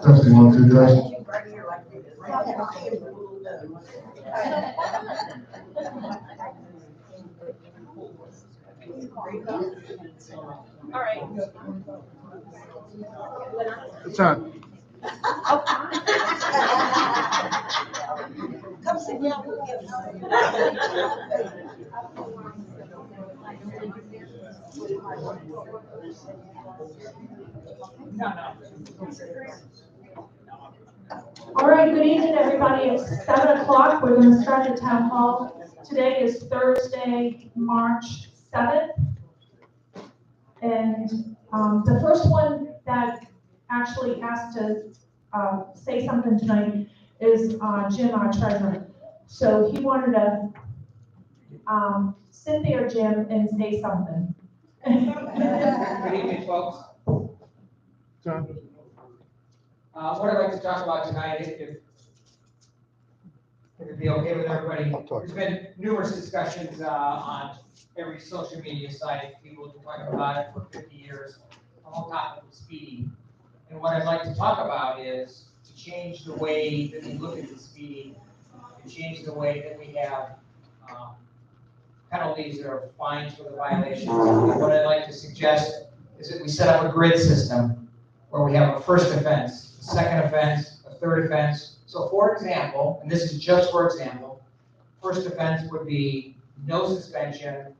Testing 1, 2, test. All right. It's on. Come sit down. All right, good evening, everybody. It's 7 o'clock. We're going to start the town hall. Today is Thursday, March 7th. And the first one that actually has to say something tonight is Jim, our treasurer. So he wanted to sit there, Jim, and say something. Good evening, folks. John. What I'd like to talk about tonight, if it'd be okay with everybody, there's been numerous discussions on every social media site. People have been talking about it for 50 years. I'm on top of speeding. And what I'd like to talk about is to change the way that we look at the speeding, to change the way that we have penalties that are fines for the violations. And what I'd like to suggest is that we set up a grid system where we have a first offense, a second offense, a third offense. So for example, and this is just for example, first offense would be no suspension.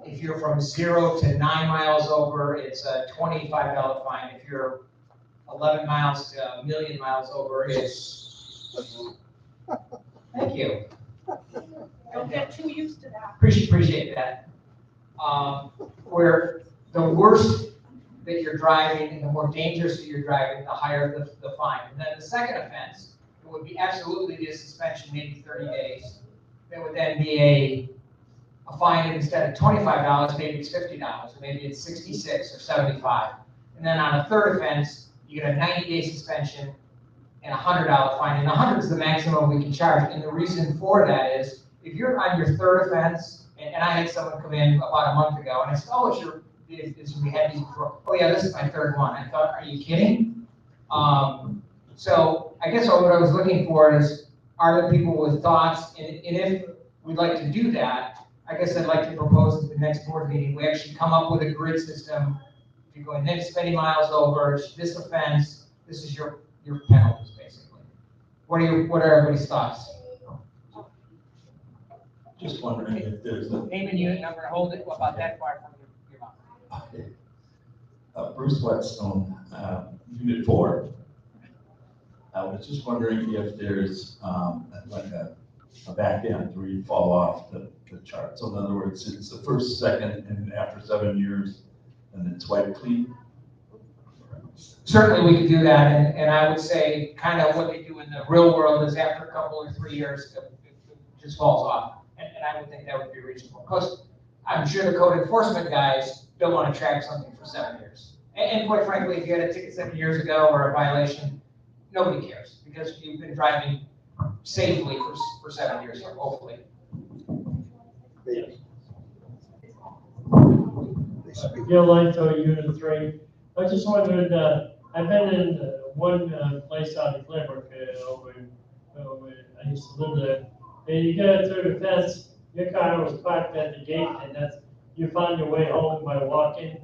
If you're from 0 to 9 miles over, it's a $25 fine. If you're 11 miles to 1,000,000 miles over, it's, thank you. Don't get too used to that. Appreciate that. Where the worse that you're driving and the more dangerous that you're driving, the higher the fine. And then the second offense, it would be absolutely be a suspension, maybe 30 days. There would then be a fine instead of $25, maybe it's $50, or maybe it's 66 or 75. And then on a third offense, you get a 90-day suspension and a $100 fine. And 100 is the maximum we can charge. And the reason for that is, if you're on your third offense, and I had someone come in about a month ago, and I said, oh, we had these before. Oh yeah, this is my third one. I thought, are you kidding? So I guess what I was looking for is, are there people with thoughts? And if we'd like to do that, I guess I'd like to propose at the next board meeting, we actually come up with a grid system. If you're going next many miles over, this offense, this is your penalties, basically. What are everybody's thoughts? Just wondering if there's a. Name and unit number, hold it about that far from your mouth. Okay. Bruce Whetstone, Unit 4. I was just wondering if there's like a back end where you fall off the chart. So in other words, it's the first, second, and after 7 years, and it's wiped clean. Certainly we could do that, and I would say kind of what they do in the real world is after a couple or 3 years, it just falls off. And I would think that would be reasonable. Because I'm sure the code enforcement guys don't want to track something for 7 years. And quite frankly, if you had a ticket 7 years ago or a violation, nobody cares because you've been driving safely for 7 years, hopefully. Gil Lento, Unit 3. I just wondered, I've been in one place out in Clearbrook, over, I used to live there. And you get through the fence, your car was parked at the gate, and you found your way home by walking.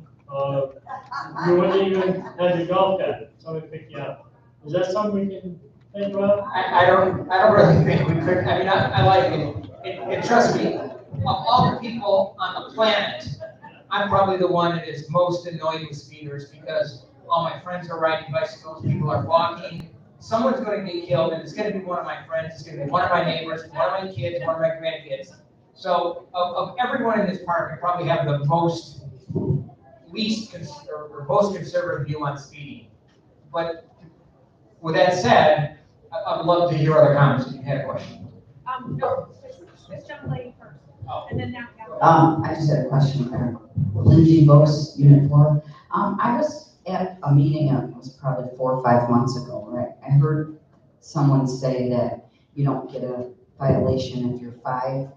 You wouldn't even have your golf cart, somebody pick you up. Is that something we can think about? I don't really think we could, I mean, I like it. And trust me, of all the people on the planet, I'm probably the one that is most annoyed with speeders because all my friends are riding bicycles, people are walking. Someone's gonna get killed, and it's gonna be one of my friends, it's gonna be one of my neighbors, one of my kids, one of my grandkids. So of everyone in this park, I probably have the most conservative view on speeding. But with that said, I'd love to hear other comments if you had a question. No, this young lady first, Oh. and then now. I just had a question there. Lindsay Bose, Unit 4. I was at a meeting, it was probably 4 or 5 months ago, right? I heard someone say that you don't get a violation if you're 5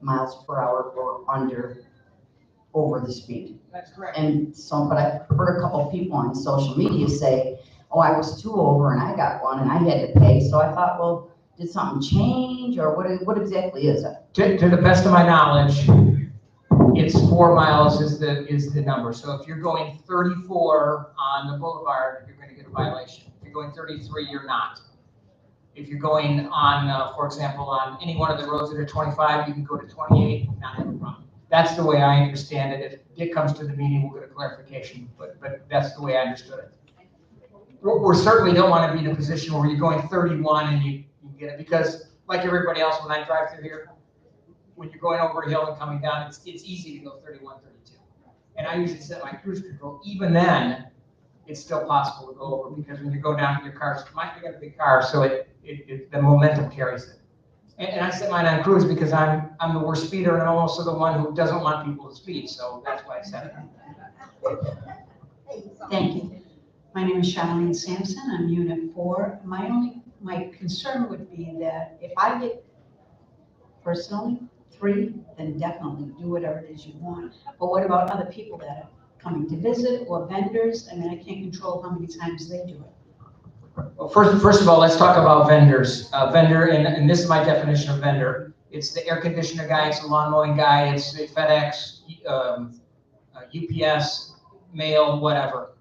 miles per hour or under over the speed. That's correct. And so, but I've heard a couple of people on social media say, oh, I was 2 over and I got 1 and I had to pay. So I thought, well, did something change or what exactly is it? To the best of my knowledge, it's 4 miles is the number. So if you're going 34 on the boulevard, you're going to get a violation. If you're going 33, you're not. If you're going on, for example, on any one of the roads that are 25, you can go to 28 and not have a problem. That's the way I understand it. If Dick comes to the meeting, we'll get a clarification, but that's the way I understood it. We certainly don't want to be in a position where you're going 31 and you get it, because like everybody else, when I drive through here, when you're going over a hill and coming down, it's easy to go 31, 32. And I usually set my cruise control. Even then, it's still possible to go over, because when you go down to your car, I got a big car, so the momentum carries it. And I set mine on cruise because I'm the worst speeder, and I'm also the one who doesn't want people to speed, so that's why I set it. Thank you. My name is Charlene Sampson. I'm Unit 4. My concern would be that if I get personally 3, then definitely do whatever it is you want. But what about other people that are coming to visit or vendors? I mean, I can't control how many times they do it. Well, first of all, let's talk about vendors. Vendor, and this is my definition of vendor. It's the air conditioner guy, it's the lawn mowing guy, it's the FedEx, UPS, mail, whatever.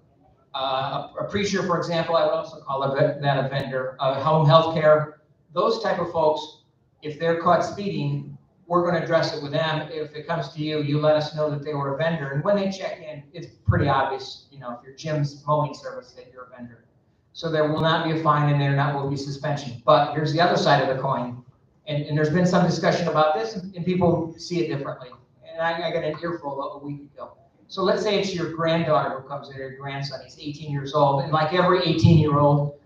A preacher, for example, I would also call that a vendor. Home healthcare, those type of folks, if they're caught speeding, we're going to address it with them. If it comes to you, you let us know that they were a vendor. And when they check in, it's pretty obvious, if you're Jim's mowing service, that you're a vendor. So there will not be a fine and there will be suspension. But here's the other side of the coin. And there's been some discussion about this, and people see it differently. And I got an earful a week ago. So let's say it's your granddaughter who comes in, or your grandson, he's 18 years old. And like every 18-year-old,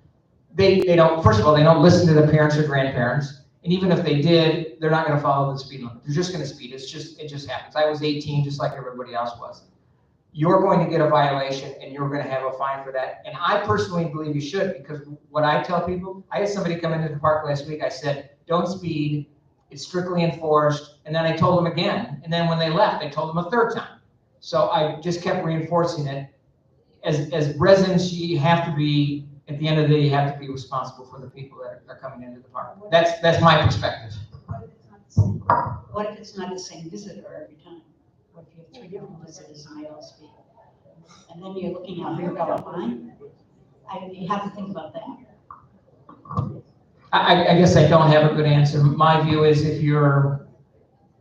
they don't, first of all, they don't listen to their parents or grandparents. And even if they did, they're not going to follow the speed limit. They're just going to speed. It just happens. I was 18, just like everybody else was. You're going to get a violation, and you're going to have a fine for that. And I personally believe you should, because what I tell people, I had somebody come into the park last week. I said, don't speed. It's strictly enforced. And then I told them again. And then when they left, I told them a third time. So I just kept reinforcing it. As residents, you have to be, at the end of the day, you have to be responsible for the people that are coming into the park. That's my perspective. What if it's not the same visitor every time? What if you have 3 different visitors and they all speak? And then you're looking at $100 fine? You have to think about that. I guess I don't have a good answer. My view is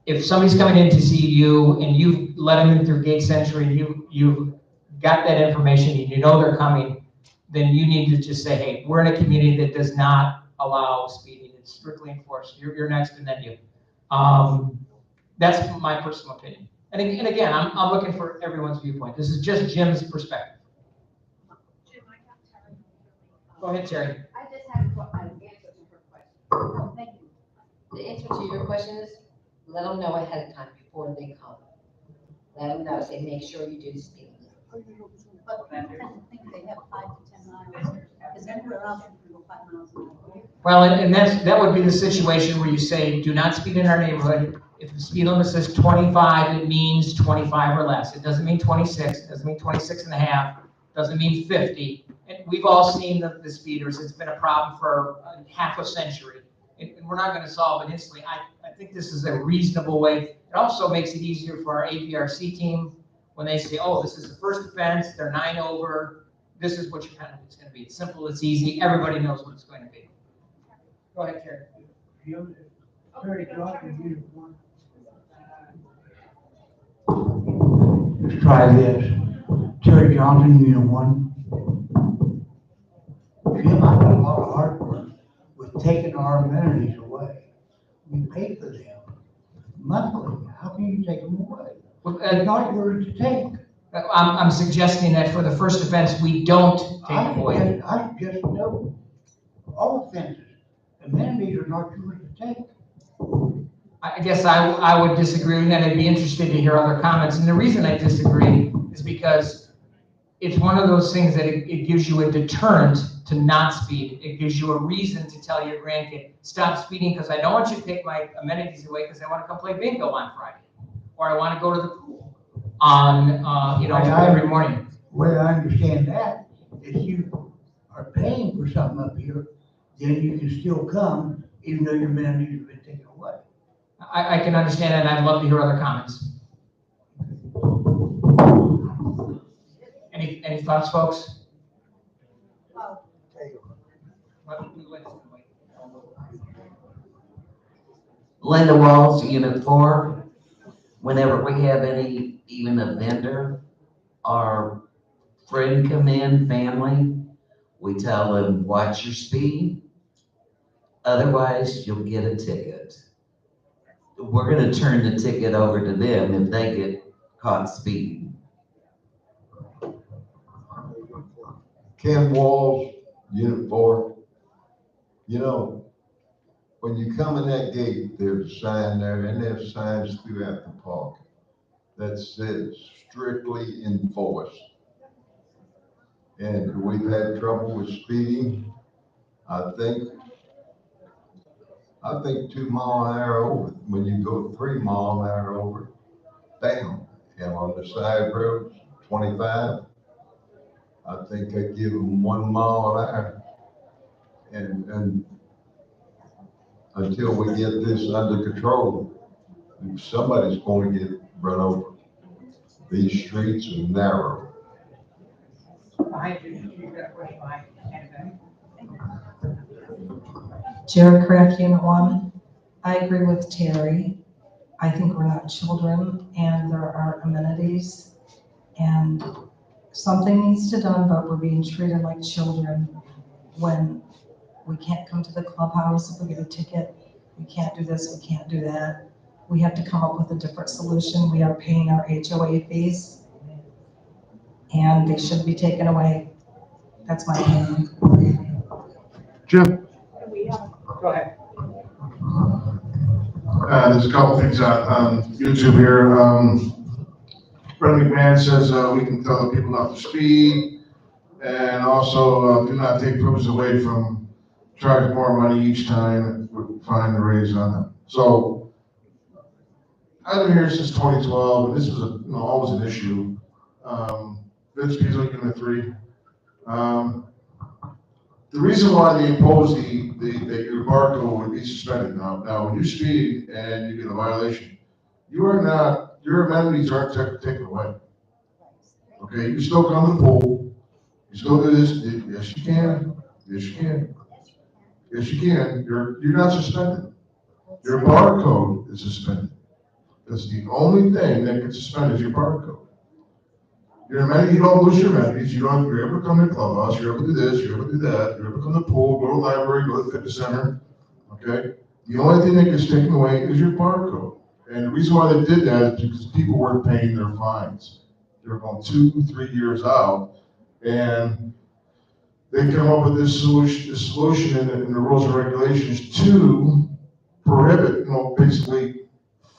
if somebody's coming in to see you and you let them in through Gate Entry and you've got that information and you know they're coming, then you need to just say, hey, we're in a community that does not allow speeding. It's strictly enforced. You're next and then you. That's my personal opinion. And again, I'm looking for everyone's viewpoint. This is just Jim's perspective. Jim, I got Terry. Go ahead, Terry. I just have an answer to her question. Oh, thank you. The answer to your question is, let them know ahead of time before they come. Let them know, say, make sure you do the speed limit. But I think they have 5 to 10 miles, because everywhere else you can go 5 miles an hour. Well, and that would be the situation where you say, do not speed in our neighborhood. If the speed limit says 25, it means 25 or less. It doesn't mean 26, it doesn't mean 26 and a half. doesn't mean 50. And we've all seen the speeders. It's been a problem for half a century. And we're not gonna solve it instantly. I think this is a reasonable way. It also makes it easier for our APRC team when they say, oh, this is the first offense, they're 9 over, this is what your penalty is gonna be. It's simple, it's easy, everybody knows what it's going to be. Go ahead, Karen. Let's try this. Terry Johnson, Unit 1. Jim, I got a lot of hard work with taking our amenities away. We pay for them monthly. How can you take them away? Well, They're not yours to take. I'm suggesting that for the first offense, we don't take them away. I just know all offenses, amenities are not yours to take. I guess I would disagree, and I'd be interested to hear other comments. And the reason I disagree is because it's one of those things that it gives you a deterrent to not speed. It gives you a reason to tell your grandkid, stop speeding because I don't want you to take my amenities away because I want to come play bingo on Friday. Or I want to go to the pool on, every morning. The way I understand that, if you are paying for something up here, then you can still come even though your amenities have been taken away. I can understand that, and I'd love to hear other comments. Any thoughts, folks? Linda Walls, Unit 4. Whenever we have even a vendor or friend come in, family, we tell them, watch your speed. Otherwise, you'll get a ticket. We're gonna turn the ticket over to them if they get caught speeding. Ken Walls, Unit 4. You know, when you come in that gate, there's a sign there, and there's signs throughout the park that says strictly enforced. And we've had trouble with speeding. I think 2 mile an hour over, when you go 3 mile an hour over, down. And on the side roads, 25. I think I give them 1 mile an hour. And until we get this under control, somebody's going to get run over. These streets are narrow. Behind you got a question behind you. Jared Kraft, Unit 1. I agree with Terry. I think we're not children and there are amenities and something needs to be done, but we're being treated like children when we can't come to the clubhouse if we get a ticket. We can't do this, we can't do that. We have to come up with a different solution. We are paying our HOA fees and they should be taken away. That's my opinion. Jim? Go ahead. There's a couple things on YouTube here. Brenda McMahon says we can tell the people not to speed, and also do not take privileges away from charging more money each time we find the raise on them. So I've been here since 2012, and this was always an issue. Vince Peasley, Unit 3. The reason why they impose that your barcode would be suspended now when you speed and you get a violation, your amenities aren't taken away. Okay, you still come to the pool, you still do this, yes you can, yes you can. Yes you can, you're not suspended. Your barcode is suspended. That's the only thing that can suspend is your barcode. Your amenity, you don't lose your amenities. You're able to come to the clubhouse. You're able to do this. You're able to do that. You're able to come to the pool, go to the library, go to the fitness center. Okay. The only thing that gets taken away is your barcode. And the reason why they did that is because people weren't paying their fines. They were going 2-3 years out, and they come up with this solution in the rules and regulations to prohibit, basically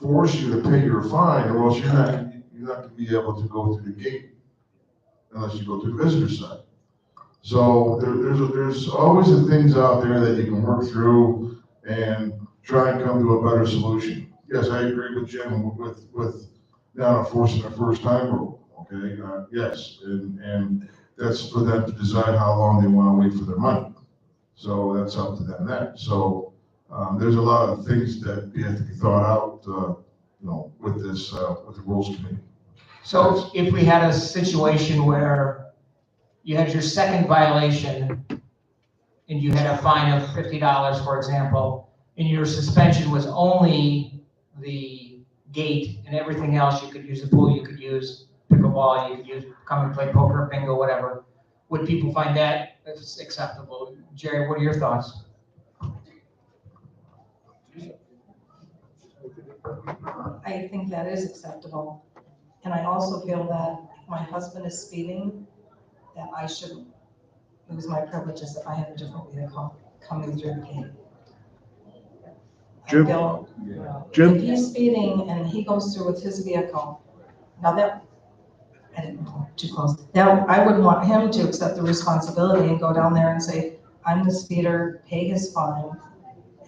force you to pay your fine, or else you're not going to be able to go through the gate unless you go to the visitor side. So there's always the things out there that you can work through and try and come to a better solution. Yes, I agree with Jim with not enforcing the first time rule. Okay, yes, and that's for them to decide how long they want to wait for their money. So that's up to them then. So, there's a lot of things that have to be thought out, with this, with the rules committee. So if we had a situation where you had your second violation and you had a fine of $50, for example, and your suspension was only the gate and everything else, you could use the pool, you could use pickleball, you could use, come and play poker, bingo, whatever, would people find that acceptable? Jerry, what are your thoughts? I think that is acceptable. And I also feel that if my husband is speeding, that I should lose my privileges if I have a different vehicle coming through the gate. I Jim? feel, Jim? if he's speeding and he goes through with his vehicle, now that, I didn't go too close. Now, I would want him to accept the responsibility and go down there and say, I'm the speeder, pay his fine,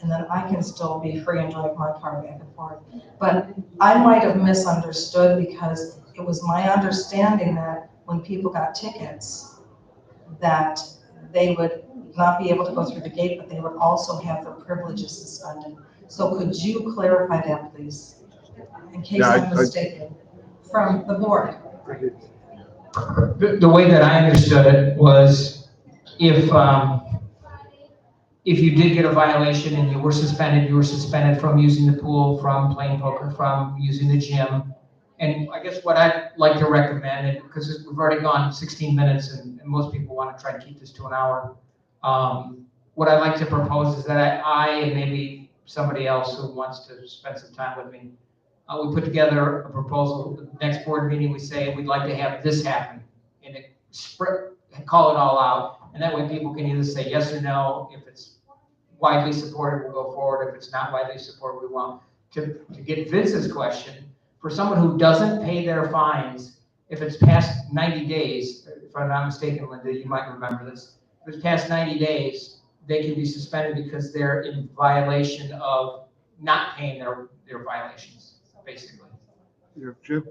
and then I can still be free and drive my car back and forth. But I might have misunderstood, because it was my understanding that when people got tickets, that they would not be able to go through the gate, but they would also have their privileges suspended. So could you clarify that, please? In case Yeah, I'm mistaken, from the board. The way that I understood it was if you did get a violation and you were suspended from using the pool, from playing poker, from using the gym. And I guess what I'd like to recommend, because we've already gone 16 minutes and most people want to try to keep this to an hour. What I'd like to propose is that I and maybe somebody else who wants to spend some time with me, we put together a proposal. The next board meeting, we say we'd like to have this happen, and call it all out. And that way people can either say yes or no. If it's widely supported, we'll go forward. If it's not widely supported, we won't. To get Vince's question, for someone who doesn't pay their fines, if it's past 90 days, if I'm not mistaken, Linda, you might remember this. If it's past 90 days, they can be suspended because they're in violation of not paying their violations, basically. Jim?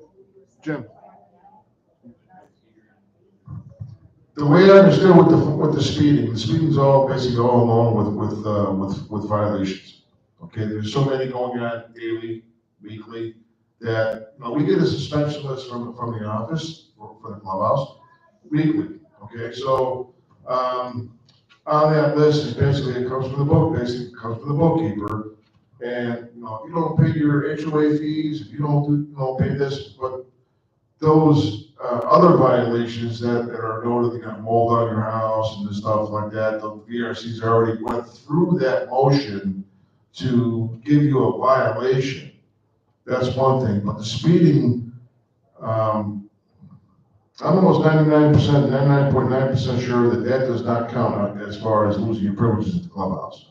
The way I understood with the speeding's all basically all along with violations. Okay, there's so many going on daily, weekly, that, we get a suspension list from the office, for the clubhouse, weekly, okay? So, on that list is basically, it comes from the bookkeeper. And, if you don't pay your HOA fees, if you don't pay this, but those other violations that are noted, you got mold on your house and stuff like that, the VRCs already went through that motion to give you a violation. That's one thing, but the speeding, I'm almost 99.9% sure that does not count as far as losing your privileges at the clubhouse.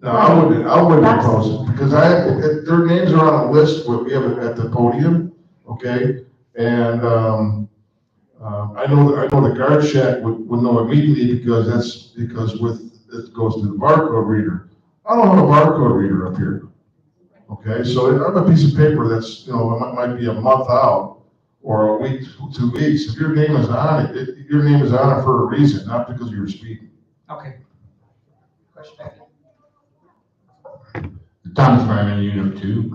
No, I wouldn't propose it, because their names are on a list, we have it at the podium, okay? And, I know the guard shack would know immediately, because it goes to the barcode reader. I don't have a barcode reader up here. Okay, so I have a piece of paper that's, might be a month out, or a week, 2 weeks. If your name is on it, your name is on it for a reason, not because you're speeding. Okay. Question back. Thomas Ryman, Unit 2.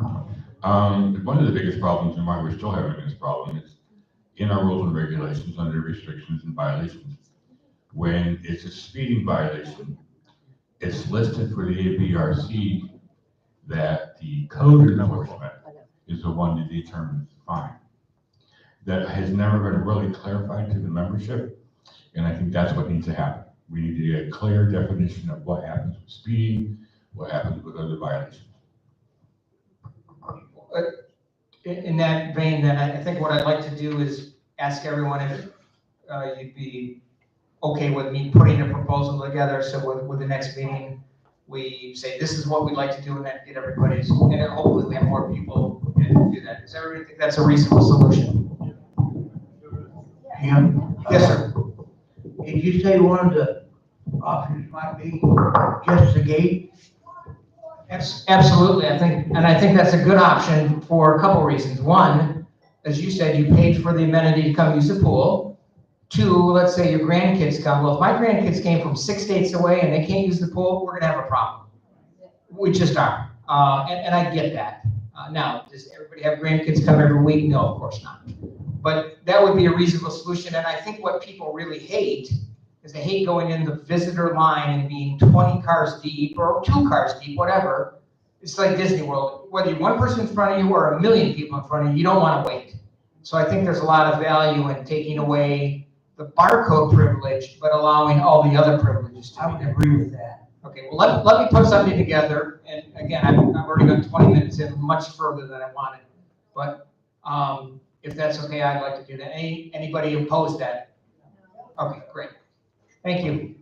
One of the biggest problems, and why we're still having this problem, is in our rules and regulations under restrictions and violations. When it's a speeding violation, it's listed for the ABRC that the code enforcement is the one that determines the fine. That has never been really clarified to the membership, and I think that's what needs to happen. We need to get a clear definition of what happens with speeding, what happens with other violations. In that vein, then, I think what I'd like to do is ask everyone if you'd be okay with me putting a proposal together, so with the next meeting, we say, this is what we'd like to do, and then get everybody's, and then hopefully we have more people to do that. Does everybody think that's a reasonable solution? Jim? Yes, sir. Did you say one of the options might be just the gate? Absolutely, I think that's a good option for a couple reasons. One, as you said, you paid for the amenity to come use the pool. Two, let's say your grandkids come, well, if my grandkids came from 6 states away and they can't use the pool, we're gonna have a problem. We just are, and I get that. Now, does everybody have grandkids come every week? No, of course not. But that would be a reasonable solution, and I think what people really hate is they hate going in the visitor line and being 20 cars deep or 2 cars deep, whatever. It's like Disney World, whether you're one person in front of you or a million people in front of you, you don't wanna wait. So I think there's a lot of value in taking away the barcode privilege, but allowing all the other privileges to I be would there. agree with that. Okay, well, let me put something together, and again, I've already gone 20 minutes in, much further than I wanted. But, if that's okay, I'd like to do that. Anybody oppose that? Okay, great. Thank you.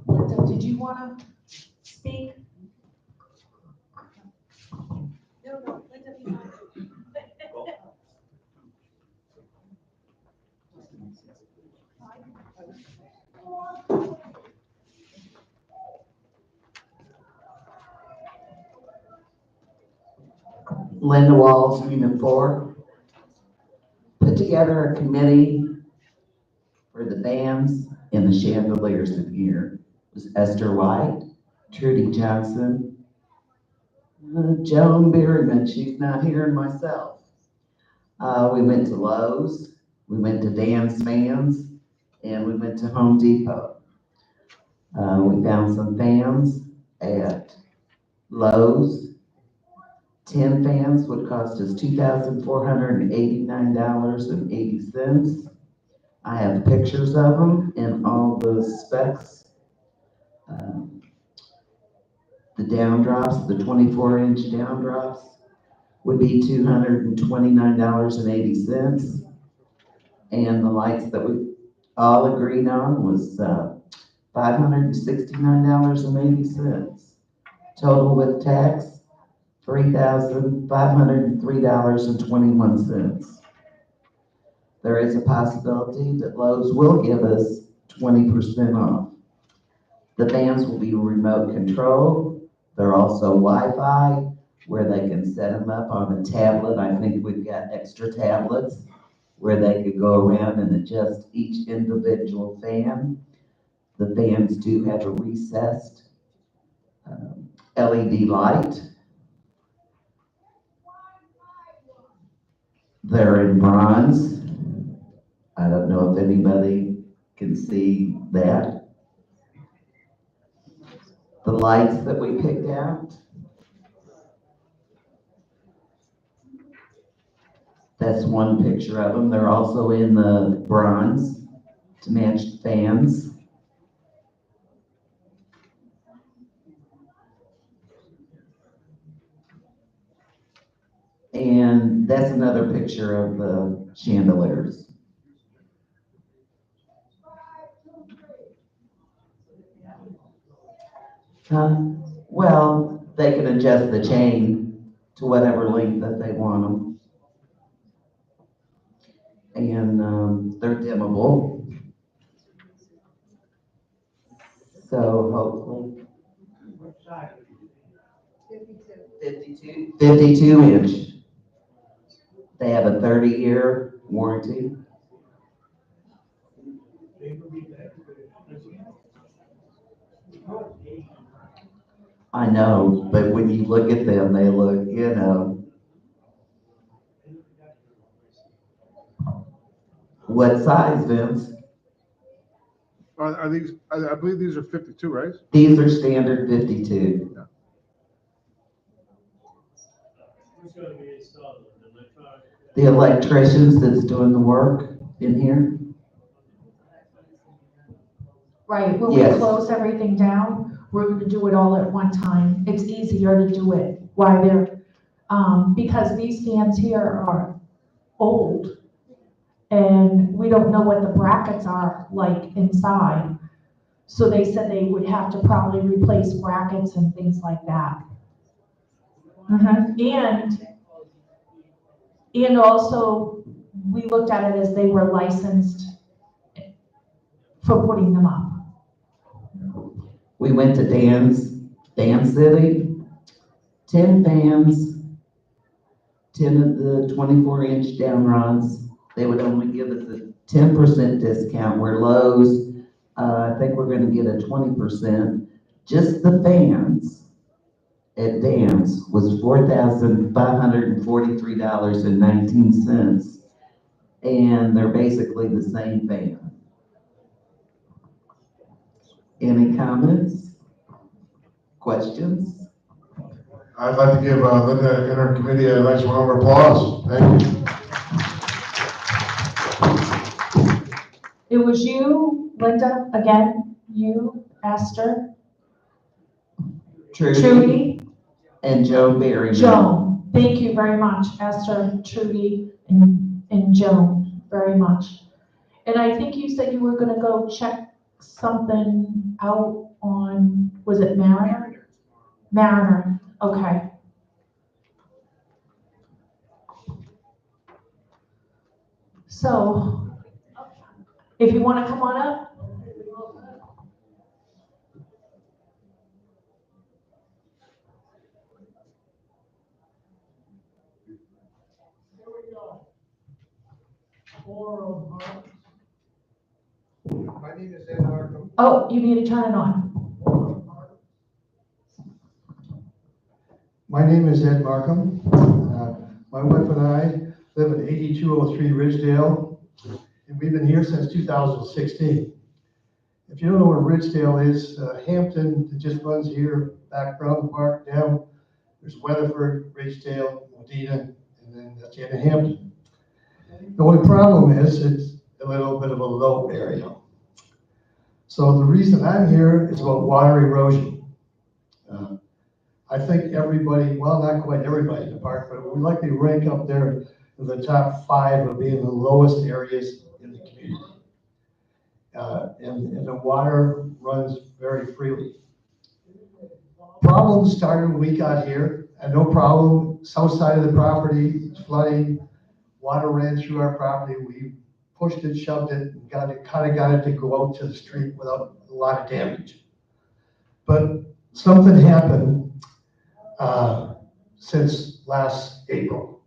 Linda, did you wanna speak? Linda Walls, Unit 4, put together a committee for the bands and the chandeliers in here. It was Esther White, Trudy Johnson, Joan Berryman, she's not here, and myself. We went to Lowe's, we went to Dan's Fans, and we went to Home Depot. We found some fans at Lowe's. 10 fans would cost us $2,489.80. I have pictures of them and all the specs. The down drops, the 24-inch down drops would be $229.80. And the lights that we all agreed on was $569.80. Total with tax, $3,503.21. There is a possibility that Lowe's will give us 20% off. The vans will be remote controlled. They're also Wi-Fi where they can set them up on a tablet. I think we've got extra tablets where they could go around and adjust each individual fan. The fans do have a recessed LED light. They're in bronze. I don't know if anybody can see that. The lights that we picked out, that's one picture of them. They're also in the bronze to match the fans. And that's another picture of the chandeliers. Well, they can adjust the chain to whatever length that they want them. And they're dimmable. So hopefully. 52 inch. They have a 30-year warranty. I know, but when you look at them, they look, you know. What size, Vince? Are these, I believe these are 52, right? These are standard 52. Yeah. Who's gonna be installing the electronic? The electricians that's doing the work in here. Right, when we Yes. close everything down, we're gonna do it all at one time. It's easier to do it while they're, because these fans here are old. And we don't know what the brackets are like inside. So they said they would have to probably replace brackets and things like that. And also, we looked at it as they were licensed for putting them up. We went to Dan City, 10 fans, 10 of the 24-inch down rods, they would only give us a 10% discount, where Lowe's, I think we're gonna get a 20%. Just the fans at Dan's was $4,543.19. And they're basically the same fan. Any comments? Questions? I'd like to give Linda and her committee a nice round of applause. Thank you. It was you, Linda, again, you, Esther, Trudy, And Joe Berry. Joan. Thank you very much, Esther, Trudy, and Joan, very much. And I think you said you were gonna go check something out on, was it Mariner? Mariner, okay. So, if you wanna come on up. My name is Ed Markham. Oh, you need to turn it on. My name is Ed Markham. My wife and I live at 8203 Ridgedale, and we've been here since 2016. If you don't know where Ridgedale is, Hampton just runs here, back Brown Park down. There's Weatherford, Ridgedale, Medina, and then that's the end of Hampton. The only problem is it's a little bit of a low area. So the reason I'm here is about water erosion. I think everybody, well, not quite everybody in the park, but we likely rank up there in the top 5 of being the lowest areas in the community. And the water runs very freely. Problems started when we got here, and no problem. South side of the property, flooding, water ran through our property. We pushed it, shoved it, and kind of got it to go out to the street without a lot of damage. But something happened since last April.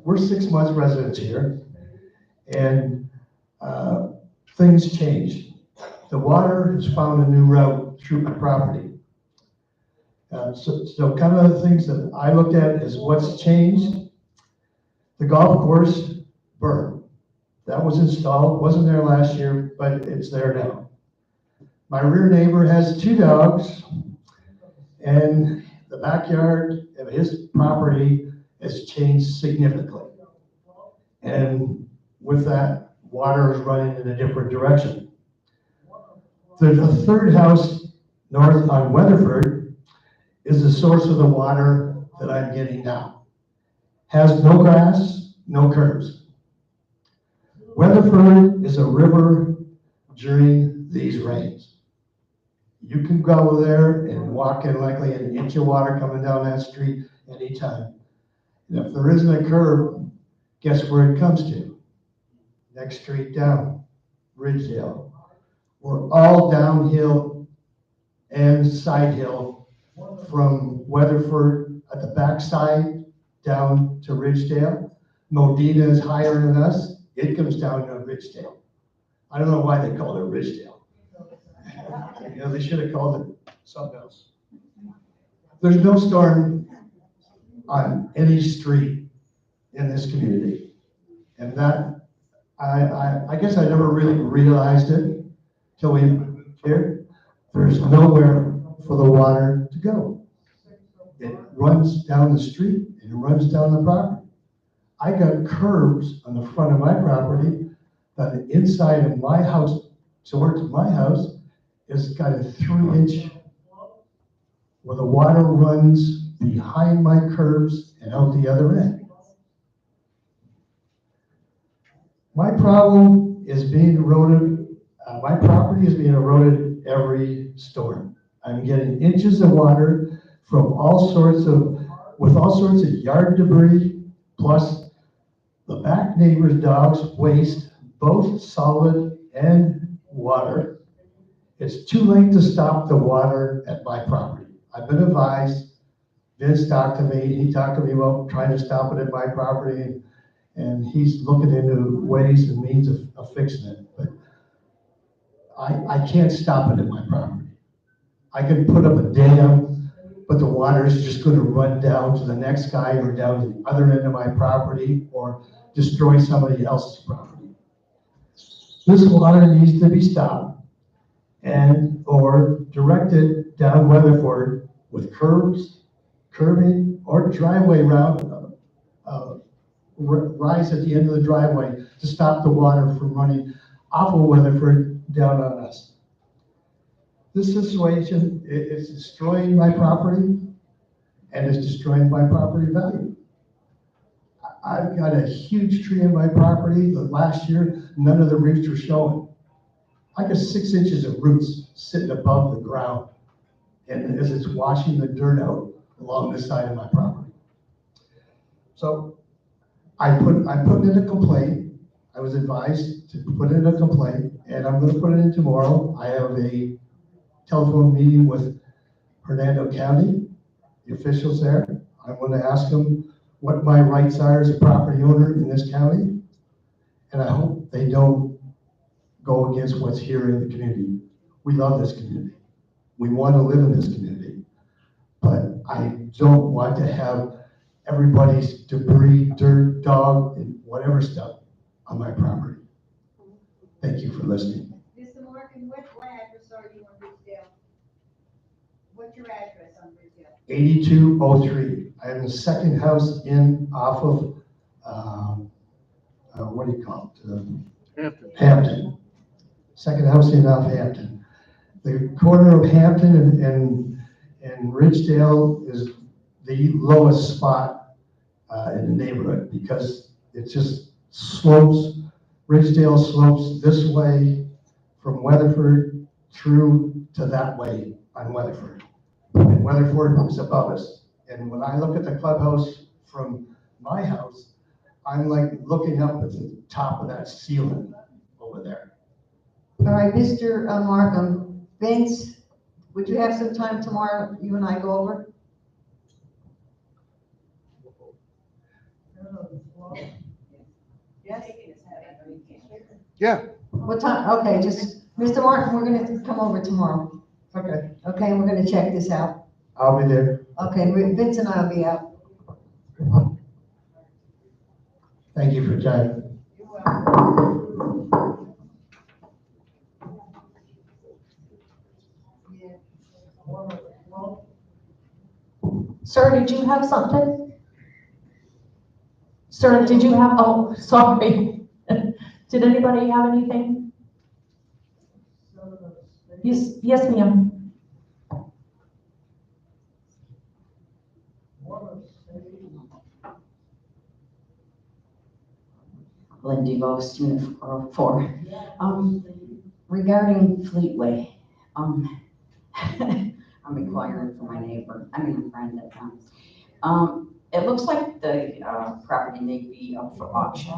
We're 6 months residents here, and things changed. The water has found a new route through my property. So kind of the things that I looked at is what's changed. The golf course burned. That was installed, wasn't there last year, but it's there now. My rear neighbor has 2 dogs, and the backyard of his property has changed significantly. And with that, water is running in a different direction. The third house north on Weatherford is the source of the water that I'm getting now. Has no grass, no curbs. Weatherford is a river during these rains. You can go there and walk in likely an inch of water coming down that street anytime. And if there isn't a curb, guess where it comes to? Next street down, Ridgedale. We're all downhill and side hill from Weatherford at the backside down to Ridgedale. Modena is higher than us. It comes down to Ridgedale. I don't know why they call it Ridgedale. You know, they should have called it something else. There's no storm on any street in this community. And that, I guess I never really realized it till we moved here. There's nowhere for the water to go. It runs down the street and it runs down the property. I got curbs on the front of my property that the inside of my house, towards my house, is got a 3-inch where the water runs behind my curbs and out the other end. My problem is being eroded. My property is being eroded every storm. I'm getting inches of water from with all sorts of yard debris, plus the back neighbor's dog's waste, both solid and water. It's too late to stop the water at my property. I've been advised Vince talked to me, he talked to me about trying to stop it at my property, and he's looking into ways and means of fixing it, but I can't stop it at my property. I can put up a dam, but the water is just gonna run down to the next guy or down to the other end of my property or destroy somebody else's property. This water needs to be stopped and or directed down Weatherford with curbing, or driveway route, rise at the end of the driveway to stop the water from running off of Weatherford down on us. This situation is destroying my property and it's destroying my property value. I've got a huge tree in my property that last year, none of the roots were showing. I got 6 inches of roots sitting above the ground, and as it's washing the dirt out along the side of my property. So I'm putting in a complaint. I was advised to put in a complaint, and I'm gonna put it in tomorrow. I have a telephone meeting with Hernando County, the officials there. I'm gonna ask them what my rights are as a property owner in this county. And I hope they don't go against what's here in the community. We love this community. We want to live in this community. But I don't want to have everybody's debris, dirt, dog, and whatever stuff on my property. Thank you for listening. Mr. Morgan, what address are you on Ridgedale? What's your address on Ridgedale? 8203. I have the second house in off of, what do you call it? Hampton. Second house in off Hampton. The corner of Hampton and Ridgedale is the lowest spot in the neighborhood because it just slopes. Ridgedale slopes this way from Weatherford through to that way on Weatherford. And Weatherford is above us. And when I look at the clubhouse from my house, I'm like looking up at the top of that ceiling over there. All right, Mr. Markham, Vince, would you have some time tomorrow, you and I go over? Yes? Yeah. What time? Okay, just, Mr. Markham, we're gonna come over tomorrow. Okay. Okay, we're gonna check this out. I'll be there. Okay, Vince and I'll be out. Thank you for your time. Sir, did you have something? Sir, did you have, oh, sorry. Did anybody have anything? Yes, ma'am. Lindy Vos, Unit 4. Regarding Fleetway, I'm inquiring for my neighbor, I mean, a friend at times. It looks like the property may be up for auction,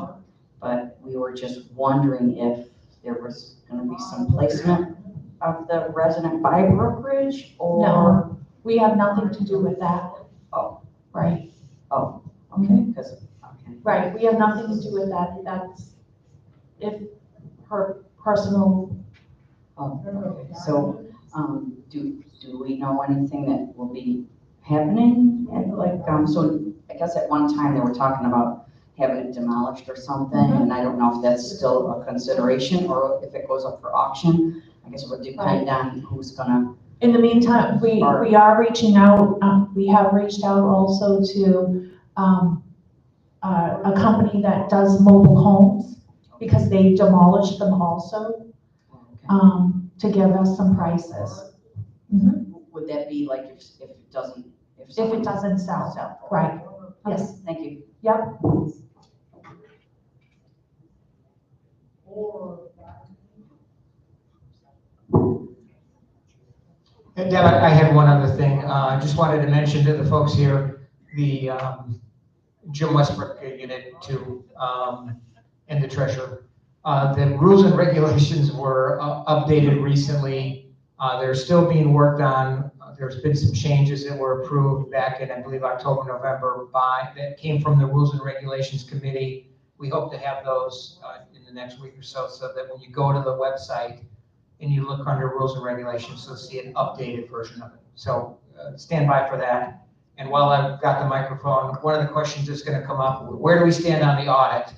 but we were just wondering if there was gonna be some placement of the resident by Brookridge, or? No, we have nothing to do with that. Oh. Right, Oh, okay, because, okay. right, we have nothing to do with that. That's if her personal. Oh, okay. So, do we know anything that will be happening? And so I guess at one time they were talking about having it demolished or something, and I don't know if that's still a consideration or if it goes up for auction. I guess it would depend on who's gonna. In the meantime, we are reaching out, we have reached out also to, a company that does mobile homes because they demolished them also, to give us some prices. Would that be like if it doesn't, If it doesn't sell, right, yes. Thank you. Yep. And Deb, I had one other thing. I just wanted to mention to the folks here, the Jim Westbrook Unit 2 and the treasurer. The rules and regulations were updated recently. They're still being worked on. There's been some changes that were approved back in, I believe, October, November that came from the Rules and Regulations Committee. We hope to have those in the next week or so that when you go to the website and you look under Rules and Regulations, you'll see an updated version of it. So stand by for that. And while I've got the microphone, one of the questions that's going to come up, where do we stand on the audit?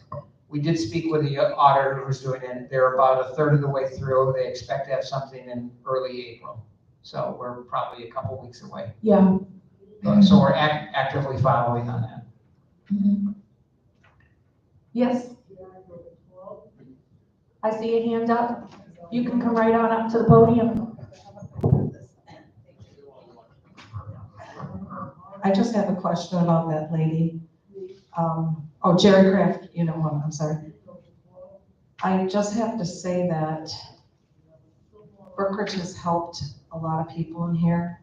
We did speak with the auditor who's doing it. They're about a third of the way through. They expect to have something in early April. So we're probably a couple weeks away. Yeah. So we're actively following on that. Mhm. Yes. I see a hand up. You can come right on up to the podium. I just have a question about that lady. Jerry Craft, Unit 1, I'm sorry. I just have to say that Brookridge has helped a lot of people in here.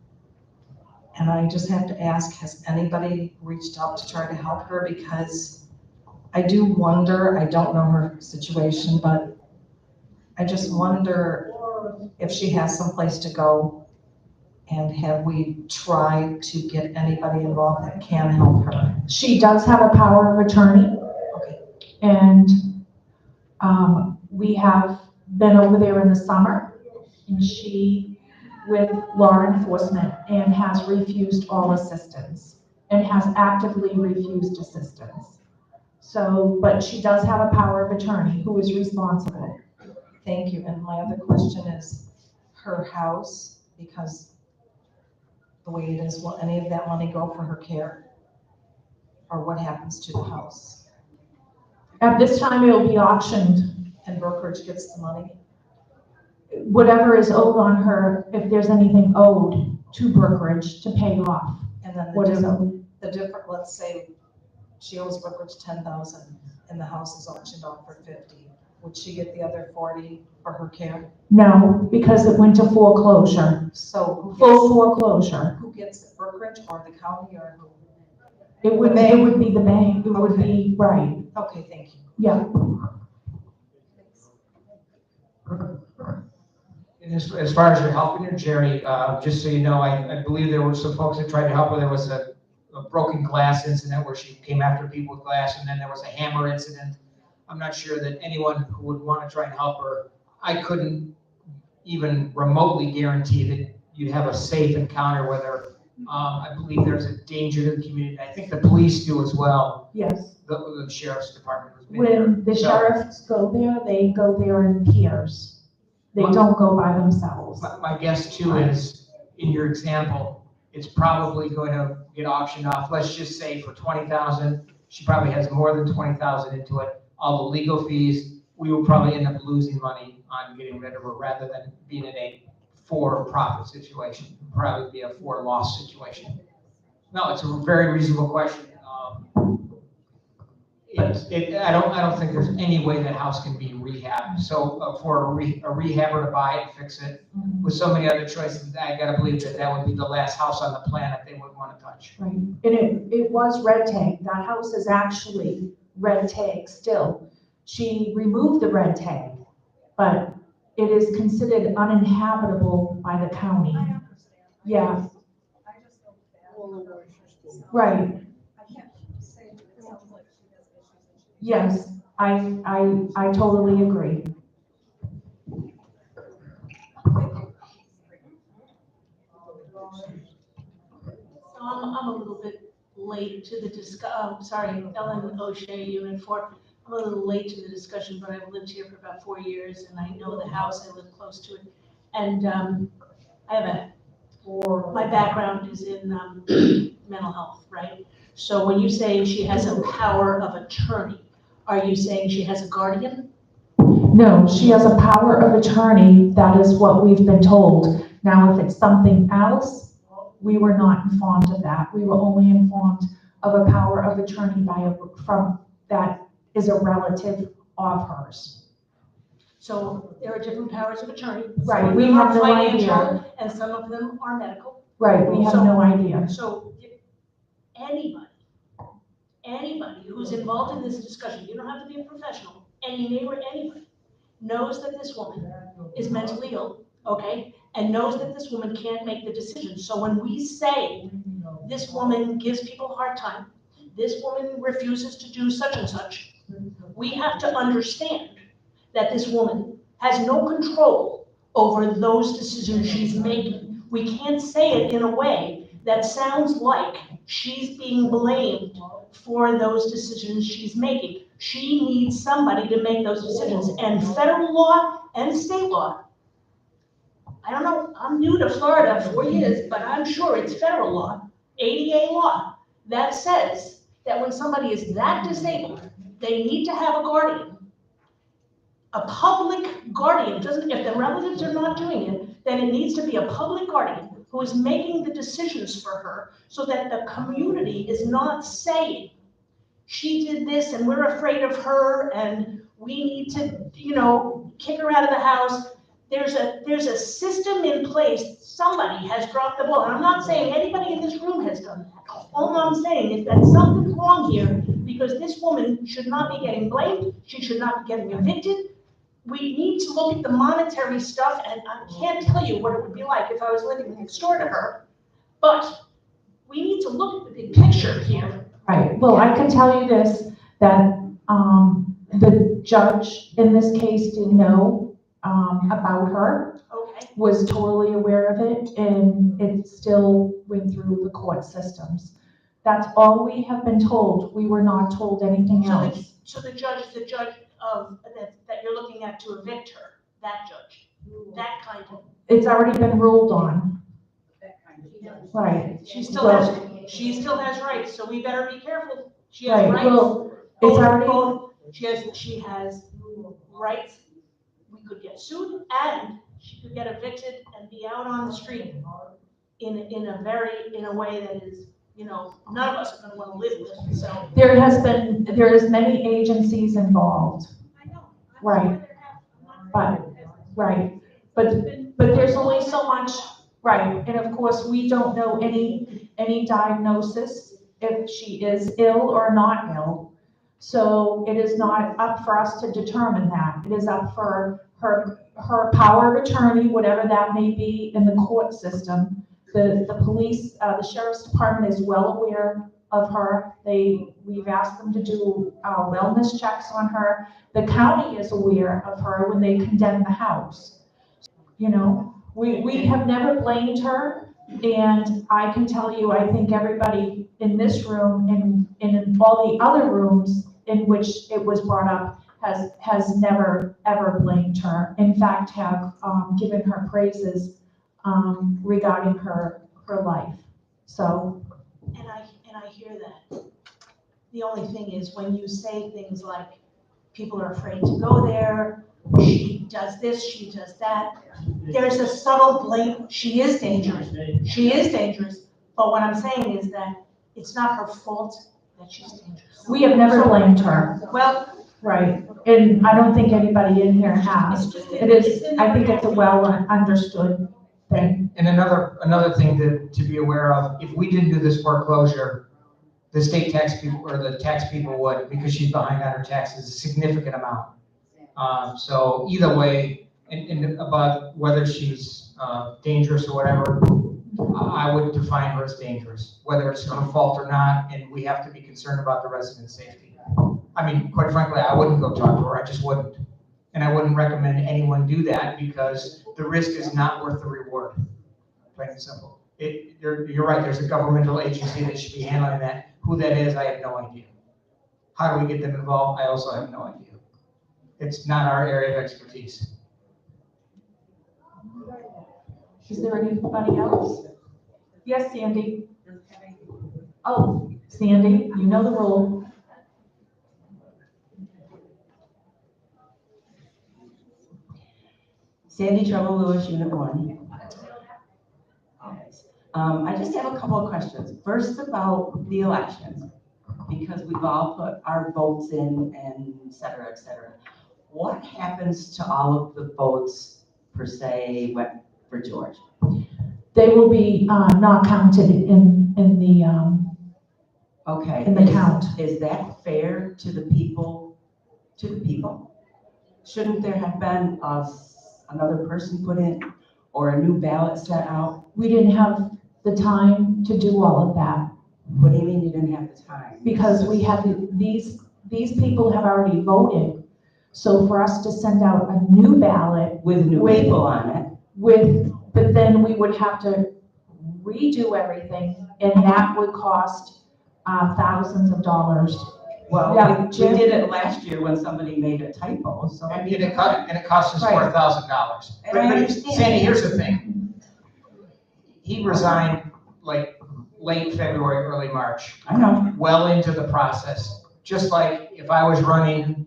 And I just have to ask, has anybody reached out to try to help her? Because I do wonder, I don't know her situation, but I just wonder if she has someplace to go. And have we tried to get anybody involved that can help her? She does have a power of attorney. Okay. And we have been over there in the summer, and she, with law enforcement, and has refused all assistance, and has actively refused assistance. So, but she does have a power of attorney who is responsible. Thank you. And my other question is her house, because the way it is, will any of that money go for her care? Or what happens to the house? At this time, it will be auctioned. And Brookridge gets the money? Whatever is owed on her, if there's anything owed to Brookridge to pay off. And then What is owed? the different, let's say she owes Brookridge 10,000 and the house is auctioned off for 50. Would she get the other 40 for her care? No, because it went to foreclosure. So Full foreclosure. who gets it, Brookridge or the county or who? It would be the bank. It would be, right. Okay, thank you. Yeah. And as far as you're helping her, Jerry, just so you know, I believe there were some folks that tried to help her. There was a broken glass incident where she came after people with glass, and then there was a hammer incident. I'm not sure that anyone who would want to try and help her, I couldn't even remotely guarantee that you'd have a safe encounter with her. I believe there's a danger to the community. I think the police do as well. Yes. The sheriff's department has been there. When the sheriffs go there, they go there in peers. They don't go by themselves. My guess too is, in your example, it's probably going to get auctioned off, let's just say for 20,000. She probably has more than 20,000 into it. All the legal fees, we will probably end up losing money on getting rid of her rather than being in a for-profit situation. It'll probably be a for-loss situation. No, it's a very reasonable question. I don't think there's any way that house can be rehabbed. So for a rehabber to buy it and fix it with so many other choices, I gotta believe that would be the last house on the planet they would want to touch. Right. And it was red tag. That house is actually red tag still. She removed the red tag, but it is considered uninhabitable by the county. Yeah. Right. Yes, I totally agree. I'm a little bit late to the sorry, Ellen O'Shea, Unit 4. I'm a little late to the discussion, but I've lived here for about 4 years and I know the house, I live close to it. And I have my background is in mental health, right? So when you say she has a power of attorney, are you saying she has a guardian? No, she has a power of attorney. That is what we've been told. Now, if it's something else, we were not informed of that. We were only informed of a power of attorney from that is a relative of hers. So there are different powers of attorney. Right, Some of we them have are no financial, idea. and some of them are medical. Right, we have no idea. So anybody who's involved in this discussion, you don't have to be a professional, any neighbor, anybody, knows that this woman is mentally ill, okay? and knows that this woman can't make the decision. So when we say this woman gives people a hard time, this woman refuses to do such and such, we have to understand that this woman has no control over those decisions she's making. We can't say it in a way that sounds like she's being blamed for those decisions she's making. She needs somebody to make those decisions, and federal law and state law, I don't know, I'm new to Florida 4 years, but I'm sure it's federal law, ADA law, that says that when somebody is that disabled, they need to have a guardian. A public guardian, doesn't, if the relatives are not doing it, then it needs to be a public guardian who is making the decisions for her so that the community is not saying, she did this and we're afraid of her and we need to, kick her out of the house. There's a system in place. Somebody has dropped the ball. And I'm not saying anybody in this room has done that. All I'm saying is that something's wrong here because this woman should not be getting blamed. She should not be getting evicted. We need to look at the monetary stuff, and I can't tell you what it would be like if I was living next door to her, but we need to look at the big picture here. Right, well, I can tell you this, that, the judge in this case didn't know, about her, Okay, was totally aware of it, and it still went through the court systems. That's all we have been told. We were not told anything else. so the judge is the judge of, that you're looking at to evict her, that judge, that kind of. It's already been ruled on. Right. She still has rights, so we better be careful. She has Right, rights. well, it's already, She has rights. We could get sued and she could get evicted and be out on the street in a way that is, none of us are gonna wanna live with, so. there is many agencies involved. I know. Right. Right, but there's only so much, right, and of course, we don't know any diagnosis, if she is ill or not ill. So it is not up for us to determine that. It is up for her power of attorney, whatever that may be in the court system. The police, the sheriff's department is well aware of her. We've asked them to do wellness checks on her. The county is aware of her when they condemn the house. We have never blamed her, and I can tell you, I think everybody in this room and in all the other rooms in which it was brought up has never, ever blamed her. In fact, have given her praises regarding her life. So. And I hear that. The only thing is when you say things like, people are afraid to go there, she does this, she does that, there's a subtle blame. She is dangerous. She is dangerous. But what I'm saying is that it's not her fault that she's dangerous. We have never blamed her. Well, Right, and I don't think anybody in here has. it's just. It is, I think it's a well understood thing. And another thing to be aware of, if we didn't do this foreclosure, the state tax people, or the tax people would, because she's behind on her taxes, a significant amount. So either way, and about whether she's dangerous or whatever, I would define her as dangerous, whether it's her fault or not, and we have to be concerned about the residents' safety. I mean, quite frankly, I wouldn't go talk to her, I just wouldn't. And I wouldn't recommend anyone do that because the risk is not worth the reward, plain and simple. You're right, there's a governmental agency that should be handling that. Who that is, I have no idea. How do we get them involved? I also have no idea. It's not our area of expertise. Is there anybody else? Yes, Sandy. Oh, Sandy, you know the rule. Sandy Trouble Lewis, Unit 1. I just have a couple of questions. First about the elections, because we've all put our votes in and et cetera, et cetera. What happens to all of the votes, per se, for George? They will be not counted in the Okay. in the count. Is that fair to the people? Shouldn't there have been another person put in? or a new ballot sent out? We didn't have the time to do all of that What do you mean you didn't have the time? because we had, these people have already voted. So for us to send out a new ballot With new With- people on it? but then we would have to redo everything and that would cost thousands of dollars. Well, Yeah, we Jim? did it last year when somebody made a typo, so. And it cost us Right. $4,000. And I understand. Sandy, here's the thing. He resigned like late February, early March, I know. well into the process. Just like if I was running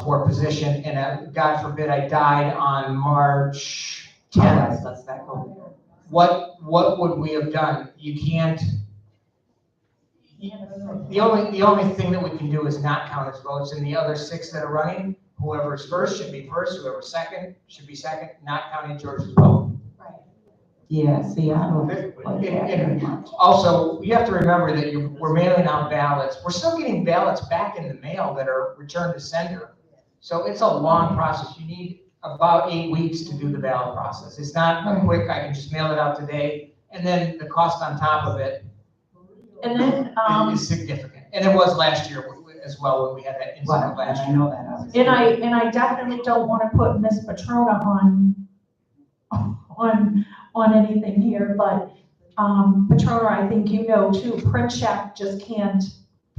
for a position and God forbid I died on March 10th, Let's not go there. what would we have done? You can't, the only thing that we can do is not count his votes, and the other 6 that are running, whoever's first should be first, whoever's second should be second, not counting George's vote. Yeah, see, I don't like that very much. Also, you have to remember that we're mailing out ballots. We're still getting ballots back in the mail that are returned to sender. So it's a long process. You need about 8 weeks to do the ballot process. It's not a quick, I can just mail it out today, and then the cost on top of it And then, is significant. And it was last year as well when we had that incident Well, last I year. know that. I was- and I definitely don't want to put Miss Patrona on anything here, but, Patrona, I think you know too, Print Check just can't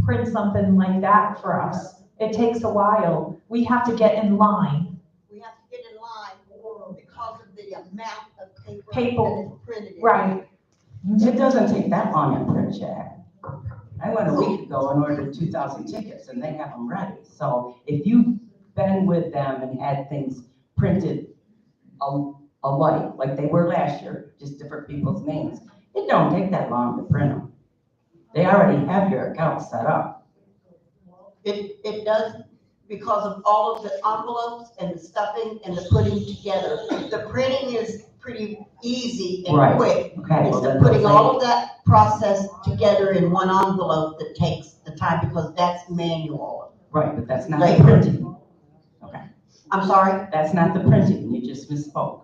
print something like that for us. It takes a while. We have to get in line. We have to get in line because of the amount of paper Paper, that is printed. Right. It doesn't take that long in print check. I went a week ago and ordered 2,000 tickets and they have them ready. So if you've been with them and had things printed alike, like they were last year, just different people's names, it don't take that long to print them. They already have your account set up. It does because of all of the envelopes and the stuffing and the putting together. The printing is pretty easy and Right. quick. Okay, It's well, the then putting let's all of that process together in one envelope that takes the time because that's manual. Right, but that's not Like- the printing. Okay, I'm sorry? that's not the printing, you just misspoke.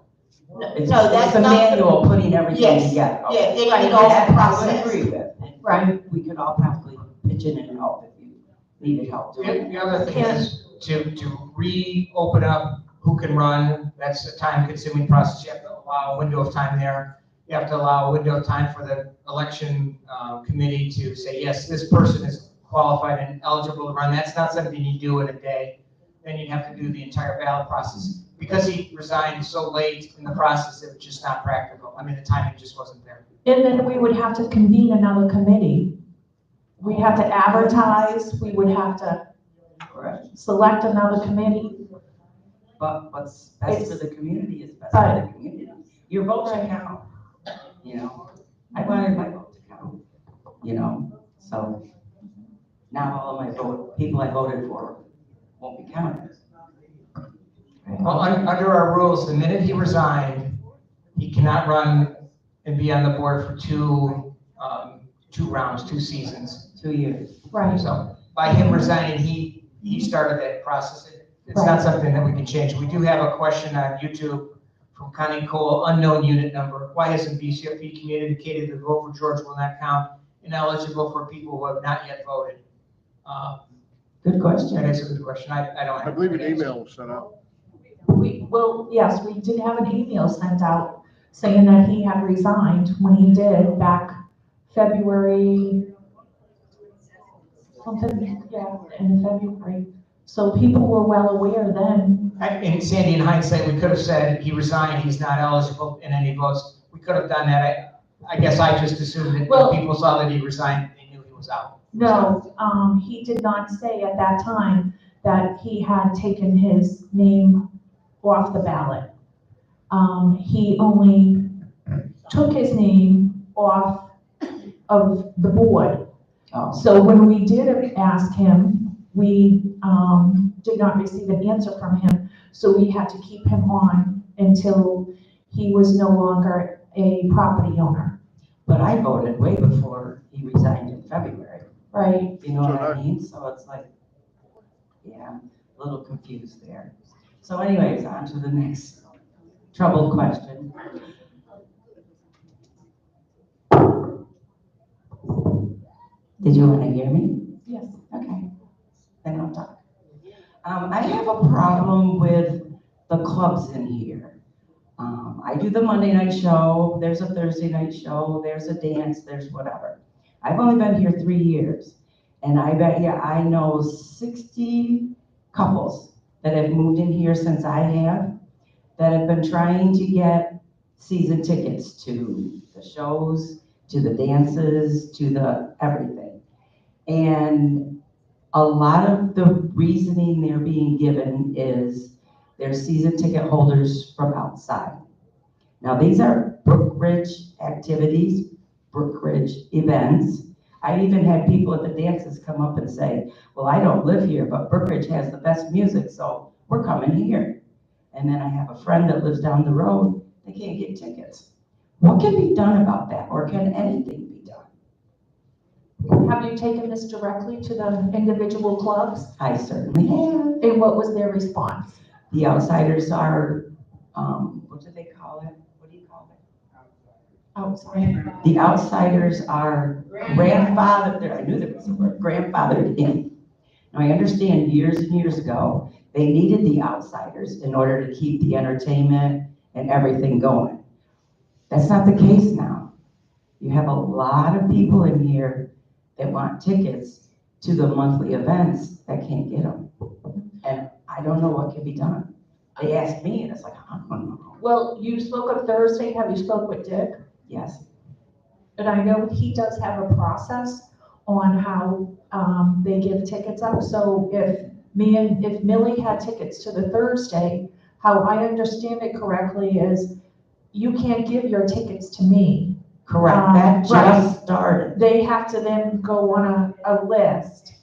It's No, that's it's the not the- manual putting everything Yes, together. yeah, Okay. they need all the That I would process. agree with. Right. We could all probably pitch in and help if you needed help doing it. The other thing is to reopen up who can run, that's a time-consuming process. You have to allow a window of time there. You have to allow a window of time for the election committee to say, yes, this person is qualified and eligible to run. That's not something you do in a day. Then you'd have to do the entire ballot process. Because he resigned so late in the process, it was just not practical. I mean, the timing just wasn't there. And then we would have to convene another committee. We'd have to advertise, we would have to Correct. select another committee. But what's best for the community is best Right. for the community. Your vote should count, you know? I wanted my vote to count, you know? So now all of my people I voted for won't be counted. Well, under our rules, the minute he resigned, he cannot run and be on the board for two rounds, 2 seasons. 2 years. Right. So by him resigning, he started that process. It's not Right. something that we can change. We do have a question on YouTube from Connie Cole, unknown unit number. Why hasn't BCFP communicated the vote for George will not count ineligible for people who have not yet voted? Good question. That is a good question. I don't have. I believe an an answer. email was sent out. Yes, we did have an email sent out saying that he had resigned when he did back February, something, yeah, in February. So people were well aware then. And Sandy, in hindsight, we could have said he resigned, he's not eligible in any votes. We could have done that. I guess I just assumed that Well- when people saw that he resigned, they knew he was out. No, he did not say at that time that he had taken his name off the ballot. He only took his name off of the board. Oh. So when we did ask him, we did not receive an answer from him. So we had to keep him on until he was no longer a property owner. But I voted way before he resigned in February. Right. You know So what I that- mean? So it's like, yeah, I'm a little confused there. So anyways, on to the next troubled question. Did you want to hear me? Yes. Okay, then I'll talk. I have a problem with the clubs in here. I do the Monday night show, there's a Thursday night show, there's a dance, there's whatever. I've only been here 3 years, and I bet you I know 60 couples that have moved in here since I have, that have been trying to get season tickets to the shows, to the dances, to the everything. And a lot of the reasoning they're being given is they're season ticket holders from outside. Now, these are Brookridge activities, Brookridge events. I even had people at the dances come up and say, well, I don't live here, but Brookridge has the best music, so we're coming here. And then I have a friend that lives down the road, they can't get tickets. What can be done about that, or can anything be done? Have you taken this directly to the individual clubs? I certainly have. And what was their response? The outsiders are, what do they call it? What do you call it? Oh, sorry. The outsiders are grandfathered, I knew there was a word, grandfathered in. Now, I understand years and years ago, they needed the outsiders in order to keep the entertainment and everything going. That's not the case now. You have a lot of people in here that want tickets to the monthly events that can't get them. And I don't know what can be done. They ask me, and it's like, I don't know. Well, you spoke of Thursday. Have you spoke with Dick? Yes. And I know he does have a process on how they give tickets up. So if Millie had tickets to the Thursday, how I understand it correctly is you can't give your tickets to me. Correct, that just started. They have to then go on a list.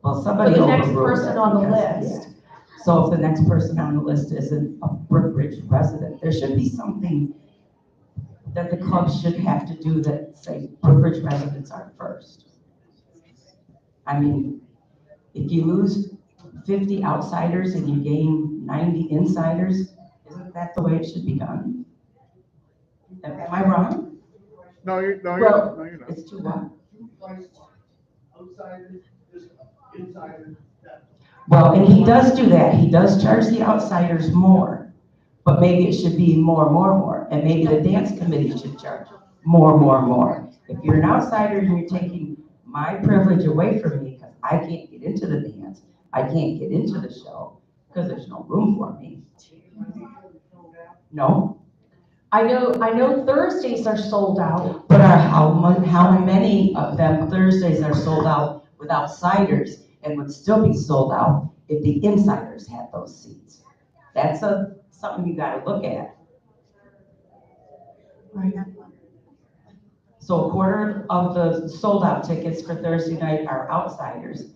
Well, somebody But the next overruled person that on the because, list. yeah. So if the next person on the list isn't a Brookridge resident, there should be something that the club should have to do that say Brookridge residents are first. I mean, if you lose 50 outsiders and you gain 90 insiders, isn't that the way it should be done? Am I wrong? No, you're not. It's too what? Outsiders, just insiders. Well, and he does do that. He does charge the outsiders more, but maybe it should be more. And maybe the dance committee should charge more. If you're an outsider and you're taking my privilege away from me because I can't get into the dance, I can't get into the show because there's no room for me. No. I know Thursdays are sold out. But how many of them Thursdays are sold out with outsiders and would still be sold out if the insiders had those seats? That's something you gotta look at. Right. So a quarter of the sold out tickets for Thursday night are outsiders.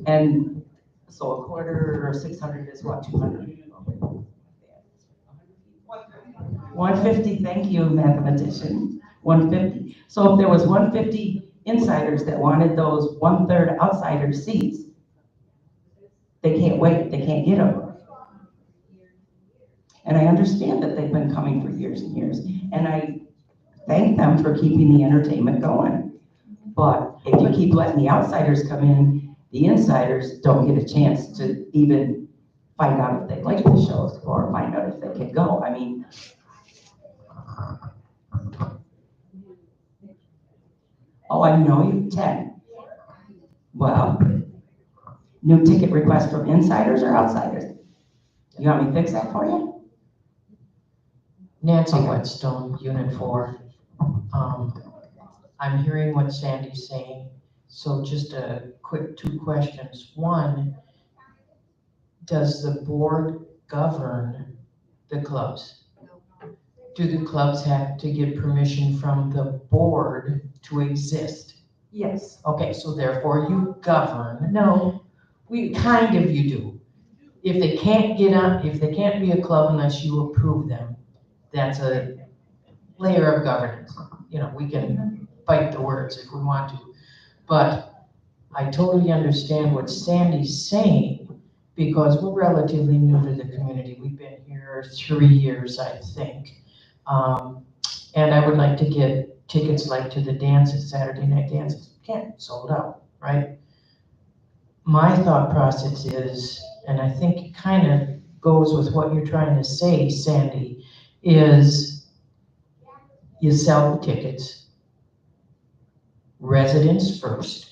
And so a quarter or 600 is what, 200? 150, thank you, mathematician, 150. So if there was 150 insiders that wanted those 1/3 outsider seats, they can't wait, they can't get them. And I understand that they've been coming for years and years, and I thank them for keeping the entertainment going. But if you keep letting the outsiders come in, the insiders don't get a chance to even find out if they like the shows or find out if they can go. I mean, oh, I know you, 10. Well, new ticket request from insiders or outsiders? You want me to fix that for you? Nancy Whetstone, Unit 4. I'm hearing what Sandy's saying, so just a quick 2 questions. One, does the board govern the clubs? Do the clubs have to get permission from the board to exist? Yes. Okay, so therefore you govern. No. You do. If they can't if they can't be a club unless you approve them, that's a layer of governance. You know, we can fight the words if we want to. But I totally understand what Sandy's saying, because we're relatively new to the community. We've been here 3 years, I think. And I would like to get tickets like to the dances, Saturday night dances. Can't, sold out, right? My thought process is, and I think it kind of goes with what you're trying to say, Sandy, is you sell the tickets, residents first.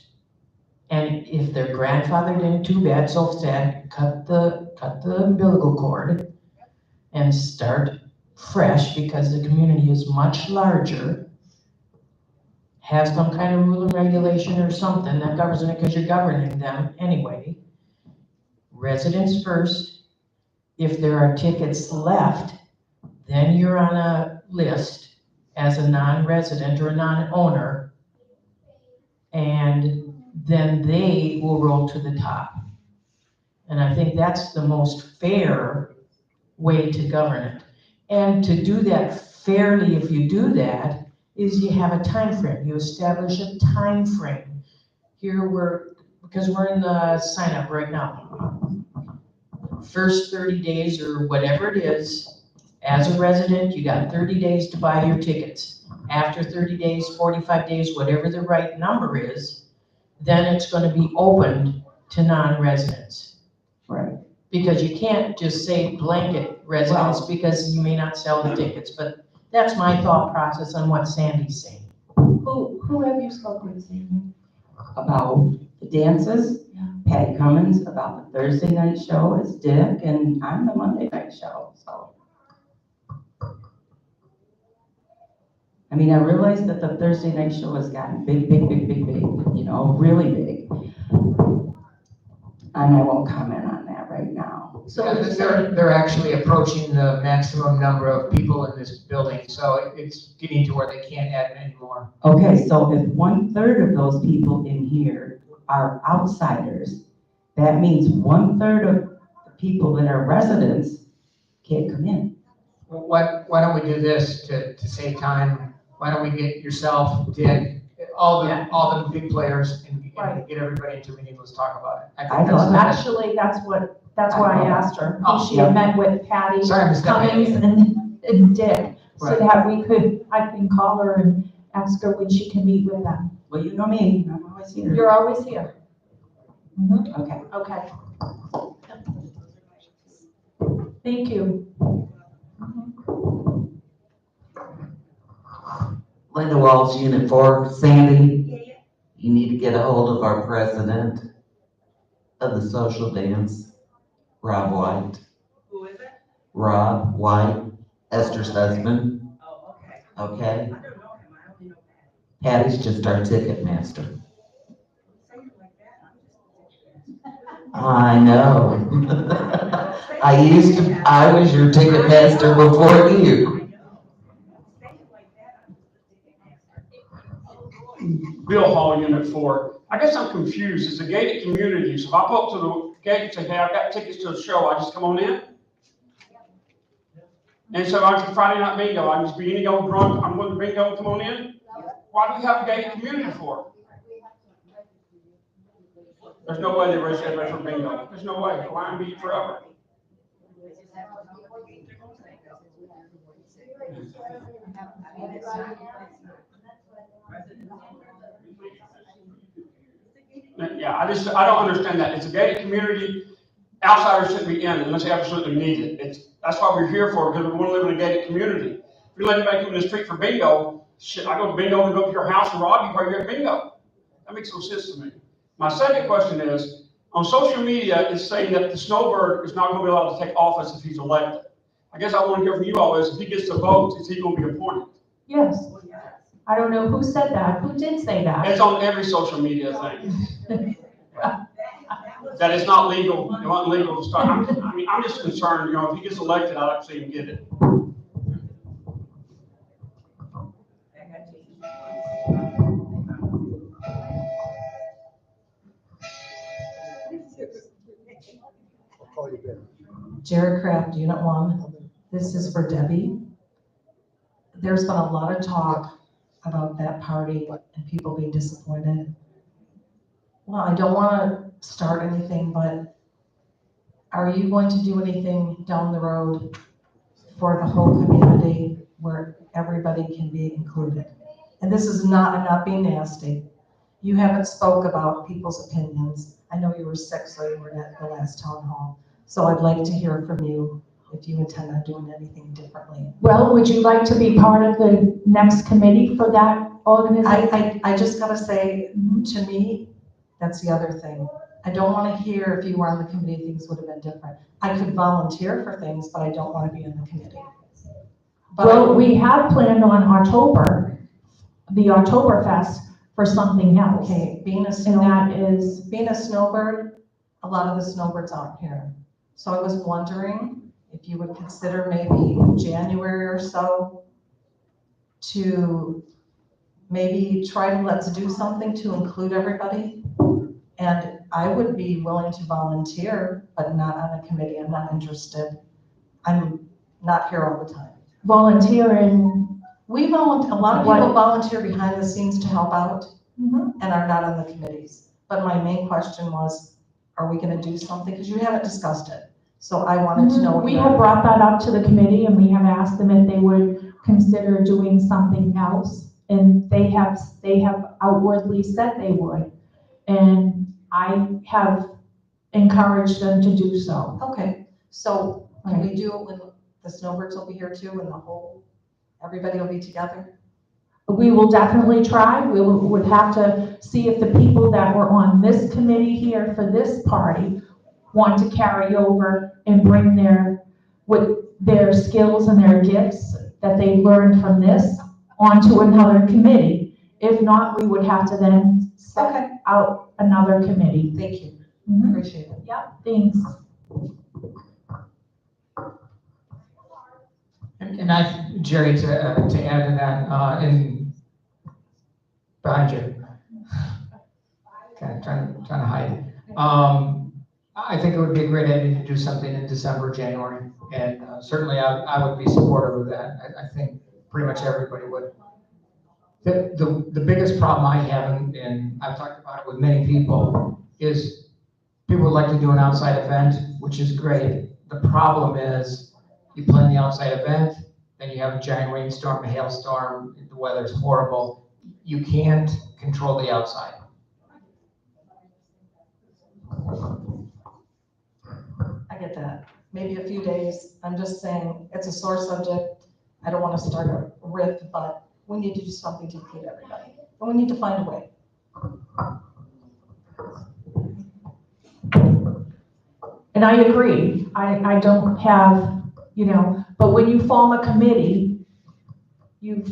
And if they're grandfathered in, too bad, so sad, cut the umbilical cord and start fresh, because the community is much larger. Have some kind of rule and regulation or something that governs it, because you're governing them anyway. Residents first. If there are tickets left, then you're on a list as a non-resident or a non-owner, and then they will roll to the top. And I think that's the most fair way to govern it. And to do that fairly, if you do that, is you have a time frame. You establish a time frame. Here because we're in the sign up right now. First 30 days or whatever it is, as a resident, you got 30 days to buy your tickets. After 30 days, 45 days, whatever the right number is, then it's going to be opened to non-residents. Right. Because you can't just say blanket residents, because you may not sell the tickets, but that's my thought process on what Sandy's saying. Who have you spoken with, Sandy? About the dances, Patty Cummins, about the Thursday night show is Dick, and I'm the Monday night show, so. I mean, I realize that the Thursday night show has gotten big, you know, really big. And I won't comment on that right now. So they're actually approaching the maximum number of people in this building, so it's getting to where they can't add any more. Okay, so if 1/3 of those people in here are outsiders, that means 1/3 of the people that are residents can't come in. Well, why don't we do this to save time? Why don't we get yourself, Dick, all the big players and get everybody into a meeting, let's talk about it. I think Actually, that's why I asked her. Oh, She had met with Patty Sorry, Ms. Cummings and Dick, so that I can call her and ask her when she can meet with them. Well, you know me, I'm always here. You're always here. Okay. Okay. Thank you. Linda Walls, Unit 4. Sandy, you need to get a hold of our president of the social dance, Rob White. Who is it? Rob White, Esther's husband. Oh, okay. Okay? I don't know him, I only know Patty's just our ticket master. Say it like that, I'm just. I know. I was your ticket master before you. Bill Hall, Unit 4. I guess I'm confused. It's a gated community, so if I pull up to the gate and say, hey, I've got tickets to the show, I just come on in? And so I can Friday night bingo, I can just be any old drunk, I'm going to bingo, come on in? Why do we have a gated community for? There's no way they register for bingo. There's no way. Line be forever. Yeah, I don't understand that. It's a gated community. Outsiders shouldn't be in unless they absolutely need it. That's why we're here for, because we want to live in a gated community. If you let anybody come in the street for bingo, shit, I go to bingo and go up to your house and rob you while you're at bingo. That makes no sense to me. My second question is, on social media, it's saying that the snowbird is not going to be allowed to take office if he's elected. I guess I want to hear from you all is, if he gets to vote, is he going to be appointed? Yes. I don't know who said that. Who did say that? It's on every social media thing. That it's not legal. It wasn't legal to start. I'm just concerned, if he gets elected, I'd like to see him get it. I'll call you back. Jared Kraft, Unit 1. This is for Debbie. There's been a lot of talk about that party and people being disappointed. Well, I don't want to start anything, but are you going to do anything down the road for the whole community where everybody can be included? And this is not, I'm not being nasty. You haven't spoke about people's opinions. I know you were sick, so you were at the last town hall. So I'd like to hear from you if you intend on doing anything differently. Well, would you like to be part of the next committee for that organization? I just gotta say, to me, that's the other thing. I don't wanna hear if you were on the committee, things would have been different. I could volunteer for things, but I don't wanna be in the committee. But Well, we have planned on October, the Oktoberfest for something else. Okay, being a snowbird, a lot of the snowbirds aren't here. So I was wondering if you would consider maybe January or so to maybe try to let's do something to include everybody. And I would be willing to volunteer, but not on a committee. I'm not interested. I'm not here all the time. Volunteering. A lot of people volunteer behind the scenes to help out and are not on the committees. But my main question was, are we gonna do something? Because you haven't discussed it. So I wanted to know. We have brought that up to the committee and we have asked them if they would consider doing something else. And they have outwardly said they would. And I have encouraged them to do so. Okay, so can we do it when the snowbirds will be here too and everybody will be together? We will definitely try. We would have to see if the people that were on this committee here for this party want to carry over and bring their skills and their gifts that they learned from this onto another committee. If not, we would have to then set out another committee. Thank you. Appreciate it. Yep, thanks. And Jerry, to add to that, behind you, kind of trying to hide. I think it would be a great idea to do something in December, January, and certainly I would be supportive of that. I think pretty much everybody would. The biggest problem I have, and I've talked about it with many people, is people would like to do an outside event, which is great. The problem is you plan the outside event, then you have a giant rainstorm, a hailstorm, the weather's horrible. You can't control the outside. I get that. Maybe a few days. I'm just saying it's a sore subject. I don't want to start a rift, but we need to do something to include everybody. And we need to find a way. And I agree. I don't have, but when you form a committee, you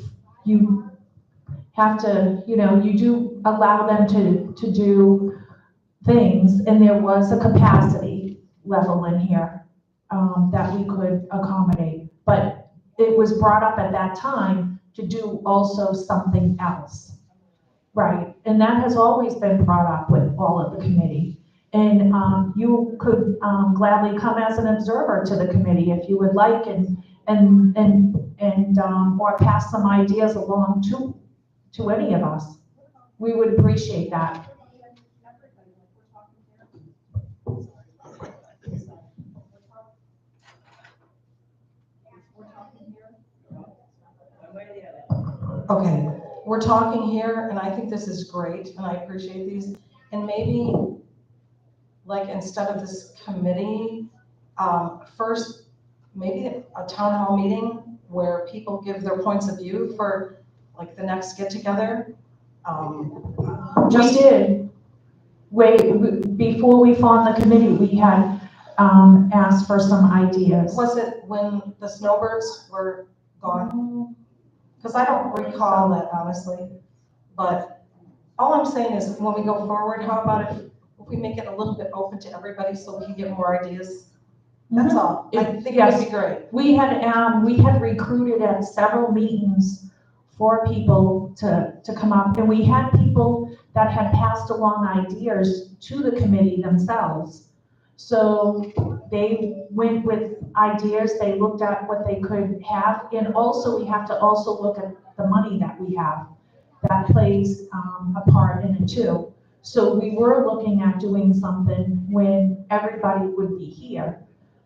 have to, you do allow them to do things, and there was a capacity level in here that we could accommodate. But it was brought up at that time to do also something else, right? And that has always been brought up with all of the committee. And you could gladly come as an observer to the committee if you would like, or pass some ideas along to any of us. We would appreciate that. Okay, we're talking here, and I think this is great, and I appreciate these. And maybe, like, instead of this committee, first, maybe a town hall meeting where people give their points of view for, like, the next get-together. We did. Before we formed the committee, we had asked for some ideas. Was it when the snowbirds were gone? Because I don't recall that, honestly. But all I'm saying is, when we go forward, how about if we make it a little bit open to everybody so we can get more ideas? That's all. I think it would be great. We had recruited at several meetings for people to come up, and we had people that had passed along ideas to the committee themselves. So they went with ideas, they looked at what they could have, and also we have to also look at the money that we have. That plays a part in it too. So we were looking at doing something when everybody would be here.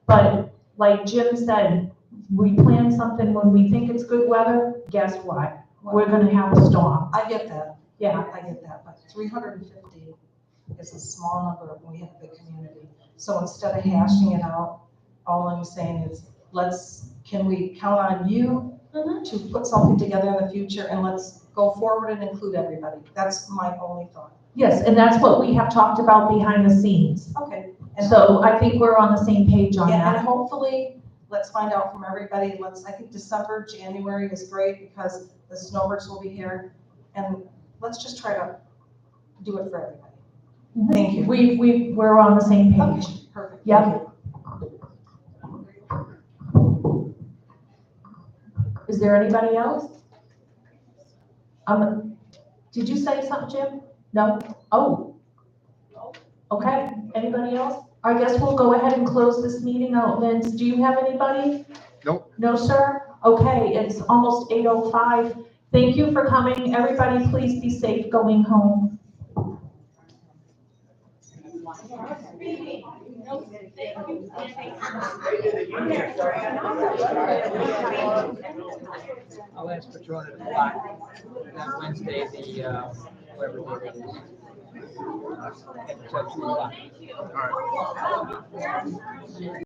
But like Jim said, we plan something when we think it's good weather, guess what? We're gonna have a storm. I get that. Yeah. I get that, but 350 is a small number when we have a big community. So instead of hashing it out, all I'm saying is, can we count on you to put something together in the future, and let's go forward and include everybody? That's my only thought. Yes, and that's what we have talked about behind the scenes. Okay. So I think we're on the same page on Yeah, and that. hopefully, let's find out from everybody, I think December, January is great because the snowbirds will be here. And let's just try to do it for everybody. Thank you. We're on the same page. Okay, perfect. Yep. Is there anybody else? Did you say something, Jim? No? Oh. Okay, anybody else? I guess we'll go ahead and close this meeting out. Vince, do you have anybody? Nope. No, sir? Okay, it's almost 8:05. Thank you for coming. Everybody, please be safe going home. I'll ask Patrona to block that Wednesday, whatever day it is. At 2 o'clock. All right.